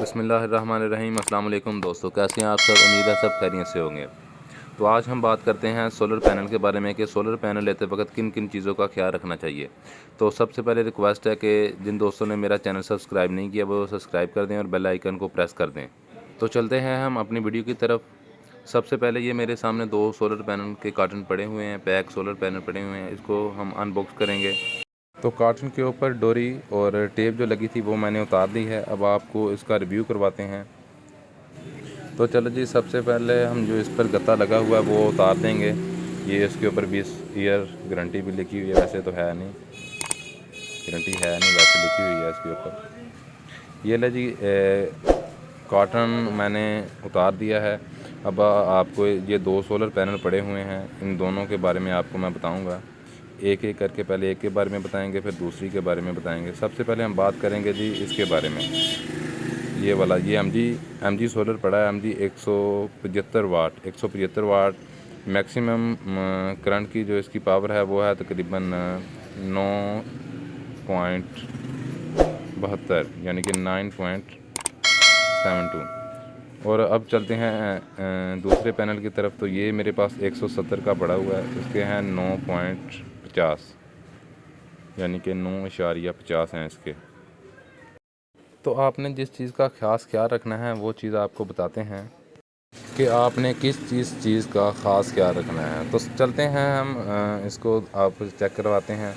बिस्मिल्लाहिर्रहमानिर्रहीम। अस्सलाम वालेकुम दोस्तों, कैसे हैं आप सब। उम्मीद है सब खैरियत से होंगे। तो आज हम बात करते हैं सोलर पैनल के बारे में कि सोलर पैनल लेते वक्त किन किन चीज़ों का ख्याल रखना चाहिए। तो सबसे पहले रिक्वेस्ट है कि जिन दोस्तों ने मेरा चैनल सब्सक्राइब नहीं किया वो सब्सक्राइब कर दें और बेल आइकन को प्रेस कर दें। तो चलते हैं हम अपनी वीडियो की तरफ। सबसे पहले ये मेरे सामने दो सोलर पैनल के कार्टन पड़े हुए हैं, पैक सोलर पैनल पड़े हुए हैं। इसको हम अनबॉक्स करेंगे। तो कार्टन के ऊपर डोरी और टेप जो लगी थी वो मैंने उतार दी है। अब आपको इसका रिव्यू करवाते हैं। तो चलो जी, सबसे पहले हम जो इस पर गत्ता लगा हुआ है वो उतार देंगे। ये इसके ऊपर 20 ईयर गारंटी भी लिखी हुई है, वैसे तो है नहीं, गारंटी है नहीं, वैसे लिखी हुई है इसके ऊपर। ये ले जी, कॉटन मैंने उतार दिया है। अब आपको ये दो सोलर पैनल पड़े हुए हैं, इन दोनों के बारे में आपको मैं बताऊंगा। एक एक करके पहले एक के बारे में बताएंगे, फिर दूसरी के बारे में बताएंगे। सबसे पहले हम बात करेंगे जी इसके बारे में। ये वाला ये एम जी सोलर पड़ा है। एम जी 175 वाट मैक्सिमम करंट की जो इसकी पावर है वो है तकरीबन 9.72, यानी कि 9.72। और अब चलते हैं दूसरे पैनल की तरफ। तो ये मेरे पास 170 का पड़ा हुआ है, इसके हैं 9.50, यानी कि 9.50 हैं इसके। तो आपने जिस चीज़ का ख़ास ख्याल रखना है वो चीज़ आपको बताते हैं कि आपने किस चीज़ का ख़ास ख्याल रखना है। तो चलते हैं हम इसको आप चेक करवाते हैं।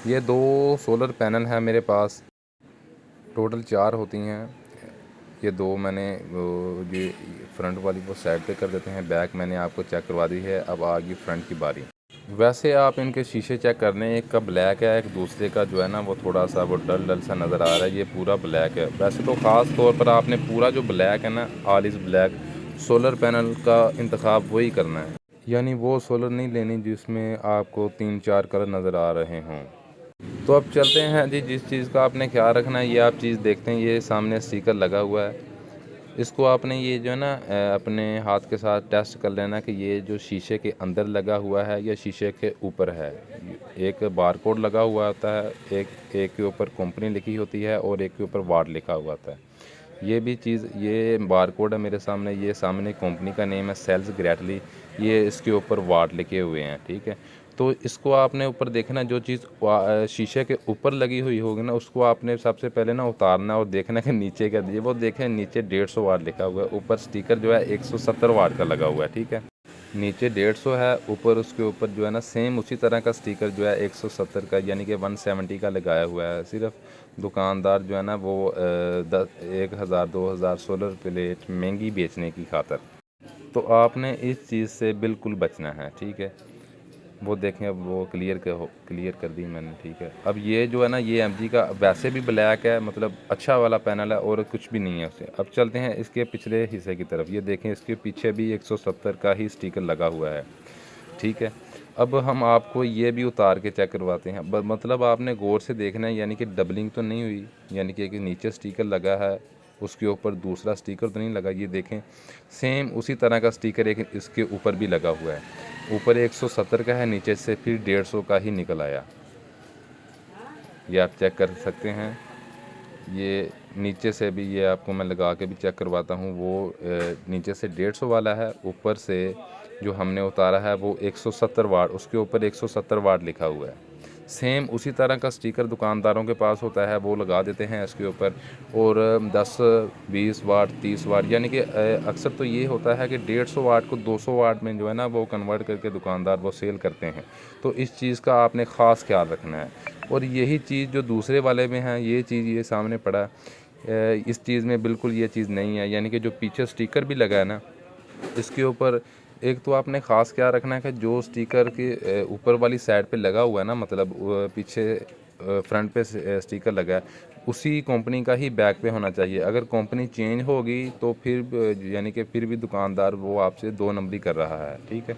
ये दो सोलर पैनल है मेरे पास, टोटल 4 होती हैं। ये दो मैंने ये फ्रंट वाली वो साइड पे कर देते हैं, बैक मैंने आपको चेक करवा दी है। अब आ गई फ्रंट की बारी। वैसे आप इनके शीशे चेक कर लें, एक का ब्लैक है, एक दूसरे का जो है ना वो थोड़ा सा वो डल सा नज़र आ रहा है। ये पूरा ब्लैक है। वैसे तो ख़ास तौर पर आपने पूरा जो ब्लैक है ना, all is black solar panel का इंतखाब वही करना है, यानी वो सोलर नहीं लेनी जिसमें आपको 3-4 कलर नज़र आ रहे हों। तो अब चलते हैं जी, जिस चीज़ का आपने ख्याल रखना है ये आप चीज़ देखते हैं। ये सामने स्टिकर लगा हुआ है, इसको आपने ये जो है ना अपने हाथ के साथ टेस्ट कर लेना कि ये जो शीशे के अंदर लगा हुआ है या शीशे के ऊपर है। एक बारकोड लगा हुआ होता है, एक के ऊपर कंपनी लिखी होती है और एक के ऊपर वाट लिखा हुआ होता है। ये भी चीज़, ये बारकोड है मेरे सामने, ये सामने कंपनी का नेम है सेल्स ग्रेटली, ये इसके ऊपर वाट लिखे हुए हैं, ठीक है। तो इसको आपने ऊपर देखना, जो चीज़ शीशे के ऊपर लगी हुई होगी ना उसको आपने सबसे पहले ना उतारना और देखना कि नीचे का ये वो देखें, नीचे 150 वाट लिखा हुआ है, ऊपर स्टिकर जो है 170 वाट का लगा हुआ है, ठीक है। नीचे 150 है, ऊपर उसके ऊपर जो है ना सेम उसी तरह का स्टिकर जो है 170 का यानी कि 170 का लगाया हुआ है। सिर्फ दुकानदार जो है ना वो 1000-2000 सोलर प्लेट महंगी बेचने की खातर। तो आपने इस चीज़ से बिल्कुल बचना है, ठीक है। वो देखें, अब वो क्लियर कर दी मैंने, ठीक है। अब ये जो है ना ये एमजी का वैसे भी ब्लैक है, मतलब अच्छा वाला पैनल है और कुछ भी नहीं है उससे। अब चलते हैं इसके पिछले हिस्से की तरफ। ये देखें, इसके पीछे भी 170 का ही स्टिकर लगा हुआ है, ठीक है। अब हम आपको ये भी उतार के चेक करवाते हैं। मतलब आपने गौर से देखना है, यानी कि डबलिंग तो नहीं हुई, यानी कि एक नीचे स्टिकर लगा है उसके ऊपर दूसरा स्टिकर तो नहीं लगा। ये देखें, सेम उसी तरह का स्टिकर एक इसके ऊपर भी लगा हुआ है। ऊपर 170 का है, नीचे से फिर 150 का ही निकल आया। ये आप चेक कर सकते हैं। ये नीचे से भी, ये आपको मैं लगा के भी चेक करवाता हूँ। वो नीचे से 150 वाला है, ऊपर से जो हमने उतारा है वो 170 वाट, उसके ऊपर 170 वाट लिखा हुआ है। सेम उसी तरह का स्टिकर दुकानदारों के पास होता है, वो लगा देते हैं इसके ऊपर। और 10-20 वाट 30 वाट, यानी कि अक्सर तो ये होता है कि 150 वाट को 200 वाट में जो है ना वो कन्वर्ट करके दुकानदार वो सेल करते हैं। तो इस चीज़ का आपने ख़ास ख्याल रखना है। और यही चीज़ जो दूसरे वाले में है, ये चीज़ ये सामने पड़ा है, इस चीज़ में बिल्कुल ये चीज़ नहीं है। यानी कि जो पीछे स्टिकर भी लगा है ना इसके ऊपर, एक तो आपने ख़ास क्या रखना है कि जो स्टिकर के ऊपर वाली साइड पे लगा हुआ है ना, मतलब पीछे फ्रंट पे स्टिकर लगा है, उसी कंपनी का ही बैक पे होना चाहिए। अगर कंपनी चेंज होगी तो फिर यानी कि फिर भी दुकानदार वो आपसे 2 नंबरी कर रहा है, ठीक है।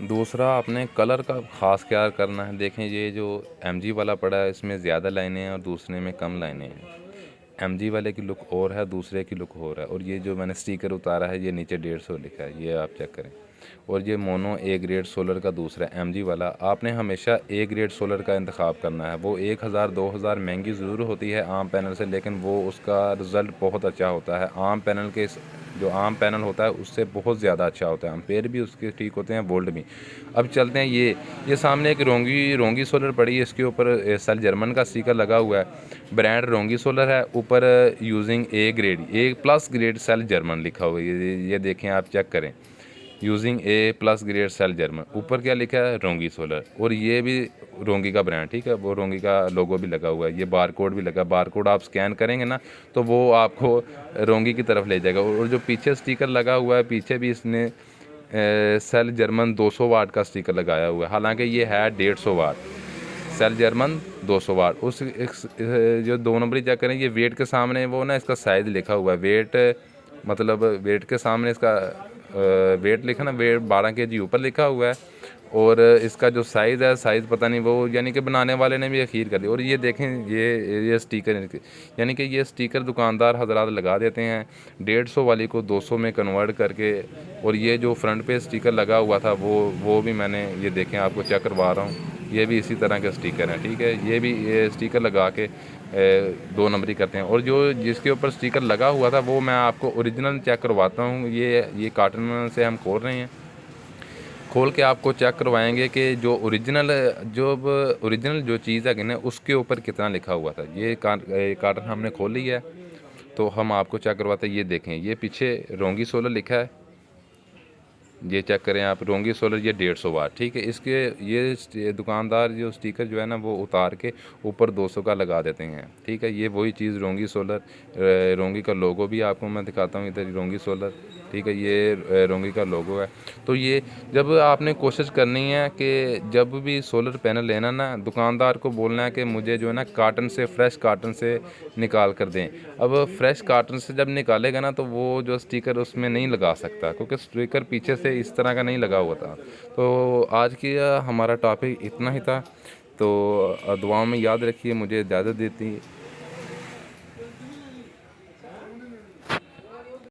दूसरा, आपने कलर का ख़ास ख्याल करना है। देखें, ये जो एमजी वाला पड़ा है इसमें ज़्यादा लाइनें हैं और दूसरे में कम लाइनें हैं। MG वाले की लुक और है, दूसरे की लुक और है। और ये जो मैंने स्टिकर उतारा है ये नीचे 150 लिखा है, ये आप चेक करें। और ये मोनो A ग्रेड सोलर का दूसरा MG वाला। आपने हमेशा A ग्रेड सोलर का इंतखाब करना है। वो 1000-2000 महंगी ज़रूर होती है आम पैनल से, लेकिन वो उसका रिज़ल्ट बहुत अच्छा होता है। आम पैनल के जो आम पैनल होता है उससे बहुत ज़्यादा अच्छा होता है, एम्पेयर भी उसके ठीक होते हैं, वोल्ट भी। अब चलते हैं, ये सामने एक रोंगी सोलर पड़ी है, इसके ऊपर सेल जर्मन का स्टिकर लगा हुआ है। ब्रांड रोंगी सोलर है, ऊपर using A+ grade cell German लिखा हुआ है। ये देखें, आप चेक करें, using A+ grade cell German. ऊपर क्या लिखा है? रोंगी सोलर। और ये भी रोंगी का ब्रांड, ठीक है, वो रोंगी का लोगो भी लगा हुआ है। ये बारकोड भी लगा, बारकोड आप स्कैन करेंगे ना तो वो आपको रोंगी की तरफ ले जाएगा। और जो पीछे स्टिकर लगा हुआ है, पीछे भी इसने सेल जर्मन 200 वाट का स्टिकर लगाया हुआ है, हालांकि ये है 150 वाट। सेल जर्मन 200 वाट। जो 2 नंबरी चेक करें, ये वेट के सामने वो ना इसका साइज़ लिखा हुआ है। वेट मतलब वेट के सामने इसका वेट लिखा ना, वेट 12 kg ऊपर लिखा हुआ है। और इसका जो साइज़ है, साइज़ पता नहीं, वो यानी कि बनाने वाले ने भी अखीर कर दिया। और ये देखें, ये स्टिकर, यानी कि ये स्टिकर दुकानदार हजरात लगा देते हैं 150 वाली को 200 में कन्वर्ट करके। और ये जो फ्रंट पे स्टिकर लगा हुआ था वो भी मैंने, ये देखें, आपको चेक करवा रहा हूँ, ये भी इसी तरह के स्टिकर हैं, ठीक है। ये स्टिकर लगा के 2 नंबरी करते हैं। और जो जिसके ऊपर स्टिकर लगा हुआ था वो मैं आपको ओरिजिनल चेक करवाता हूँ। ये कार्टन से हम खोल रहे हैं, खोल के आपको चेक करवाएंगे कि जो ओरिजिनल जो चीज़ है कि ना, उसके ऊपर कितना लिखा हुआ था। ये कार्टन हमने खोल लिया है, तो हम आपको चेक करवाते हैं। ये देखें, ये पीछे रोंगी सोलर लिखा है, ये चेक करें आप, रोंगी सोलर, ये 150 वाट, ठीक है। इसके ये दुकानदार जो स्टिकर जो है ना, वो उतार के ऊपर 200 का लगा देते हैं, ठीक है। ये वही चीज़ रोंगी सोलर, रोंगी का लोगो भी आपको मैं दिखाता हूँ, इधर रोंगी सोलर, ठीक है, ये रोंगी का लोगो है। तो ये जब आपने कोशिश करनी है कि जब भी सोलर पैनल लेना ना, दुकानदार को बोलना है कि मुझे जो है ना कार्टन से, फ्रेश कार्टन से निकाल कर दें। अब फ्रेश कार्टन से जब निकालेगा ना, तो वो जो स्टिकर उसमें नहीं लगा सकता, क्योंकि स्टिकर पीछे से इस तरह का नहीं लगा हुआ था। तो आज की हमारा टॉपिक इतना ही था। तो दुआओं में याद रखिए, मुझे इजाज़त देती